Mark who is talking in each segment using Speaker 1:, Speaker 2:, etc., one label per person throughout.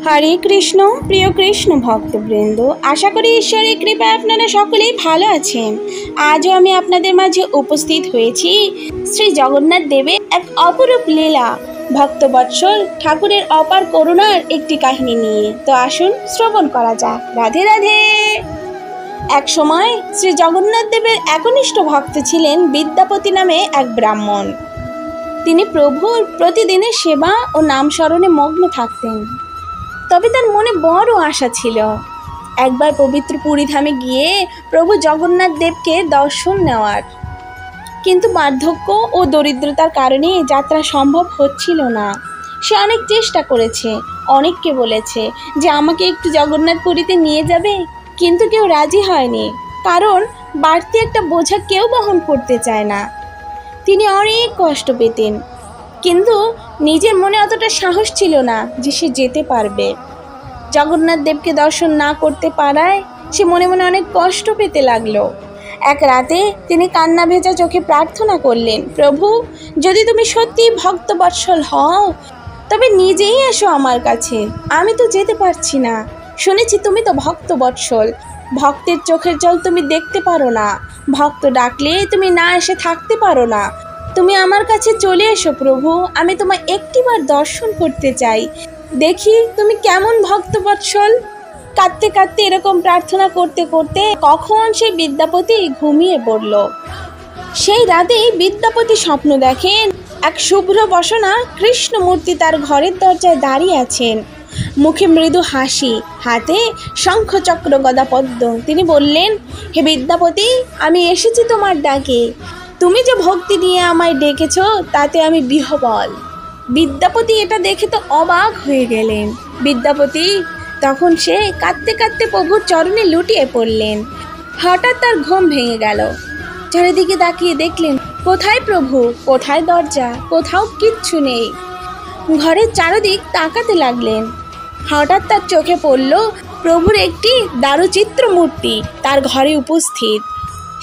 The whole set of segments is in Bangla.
Speaker 1: হরে কৃষ্ণ। প্রিয় কৃষ্ণ ভক্তবৃন্দ, আশা করি ঈশ্বরের কৃপায় আপনারা সকলেই ভালো আছেন। আজও আমি আপনাদের মাঝে উপস্থিত হয়েছি শ্রী জগন্নাথ দেবের এক অপরূপ লীলা, ভক্তবৎসল ঠাকুরের অপার করুণার একটি কাহিনী নিয়ে। তো আসুন শ্রবণ করা যাক। রাধে রাধে। এক সময় শ্রী জগন্নাথ দেবের একনিষ্ঠ ভক্ত ছিলেন বিদ্যাপতি নামে এক ব্রাহ্মণ। তিনি প্রভুর প্রতিদিনের সেবা ও নাম স্মরণে মগ্ন থাকতেন। তবে তার মনে বড় আশা ছিল একবার পবিত্র পুরীধামে গিয়ে প্রভু জগন্নাথ দেবকে দর্শন নেওয়ার। কিন্তু বার্ধক্য ও দরিদ্রতার কারণে যাত্রা সম্ভব হচ্ছিল না। সে অনেক চেষ্টা করেছে, অনেককে বলেছে যে আমাকে একটু জগন্নাথ পুরীতে নিয়ে যাবে, কিন্তু কেউ রাজি হয়নি, কারণ বাড়তি একটা বোঝা কেউ বহন করতে চায় না। তিনি অনেক কষ্ট পেতেন, কিন্তু নিজের মনে অতটা সাহস ছিল না যে সে যেতে পারবে। জগন্নাথ দেবকে দর্শন না করতে পারায় সে মনে মনে অনেক কষ্ট পেতে লাগলো। এক রাতে তিনি কান্না ভেজা চোখে প্রার্থনা করলেন, প্রভু, যদি তুমি সত্যি ভক্তবৎসল হও তবে নিজেই এসো আমার কাছে। আমি তো যেতে পারছি না। শুনেছি তুমি তো ভক্তবৎসল, ভক্তের চোখের জল তুমি দেখতে পারো না, ভক্ত ডাকলে তুমি না এসে থাকতে পারো না। তুমি আমার কাছে চলে এসো প্রভু, আমি তোমায় একটিবার দর্শন করতে চাই, দেখি তুমি কেমন ভক্তবৎসল। কাঁদতে কাঁদতে এরকম প্রার্থনা করতে করতে কখন সেই বিদ্যাপতি ঘুমিয়ে পড়ল। সেই রাতেই বিদ্যাপতি স্বপ্ন দেখেন এক শুভ্র বসনা কৃষ্ণ মূর্তি তার ঘরের দরজায় দাঁড়িয়ে আছেন, মুখে মৃদু হাসি, হাতে শঙ্খ চক্র গদা পদ্ম। তিনি বললেন, হে বিদ্যাপতি, আমি এসেছি তোমার ডাকে। তুমি যে ভক্তি নিয়ে আমায় ডেকেছ তাতে আমি বিহ্বল। বিদ্যাপতি এটা দেখে তো অবাক হয়ে গেলেন। বিদ্যাপতি তখন সে কাঁদতে কাঁদতে প্রভুর চরণে লুটিয়ে পড়লেন। হঠাৎ তার ঘুম ভেঙে গেল। চারিদিকে তাকিয়ে দেখলেন, কোথায় প্রভু, কোথায় দরজা, কোথাও কিচ্ছু নেই। ঘরের চারদিক তাকাতে লাগলেন। হঠাৎ তার চোখে পড়ল প্রভুর একটি দারুচিত্র মূর্তি তার ঘরে উপস্থিত।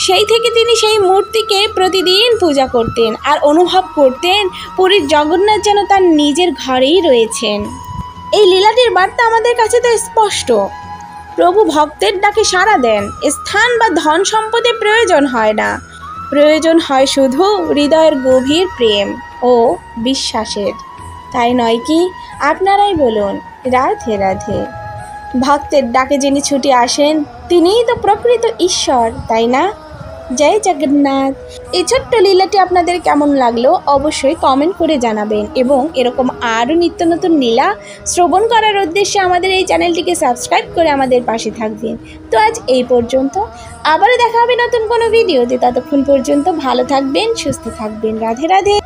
Speaker 1: সেই থেকে তিনি সেই মূর্তিকে প্রতিদিন পূজা করতেন আর অনুভব করতেন পুরীর জগন্নাথ যেন তার নিজের ঘরেই রয়েছেন। এই লীলাটির বার্তা আমাদের কাছে তো স্পষ্ট। প্রভু ভক্তের ডাকে সাড়া দেন। স্থান বা ধন সম্পদের প্রয়োজন হয় না, প্রয়োজন হয় শুধু হৃদয়ের গভীর প্রেম ও বিশ্বাসের। তাই নয় কি? আপনারাই বলুন। রাধে রাধে। ভক্তের ডাকে যিনি ছুটে আসেন তিনিই তো প্রকৃত ঈশ্বর, তাই না? জয় জগন্নাথ। এই ছোট্ট লীলাটি আপনাদের কেমন লাগলো অবশ্যই কমেন্ট করে জানাবেন, এবং এরকম আরও নিত্য নতুন লীলা শ্রবণ করার উদ্দেশ্যে আমাদের এই চ্যানেলটিকে সাবস্ক্রাইব করে আমাদের পাশে থাকবেন। তো আজ এই পর্যন্ত, আবারও দেখা হবে নতুন কোনো ভিডিওতে। ততক্ষণ পর্যন্ত ভালো থাকবেন, সুস্থ থাকবেন। রাধে রাধে।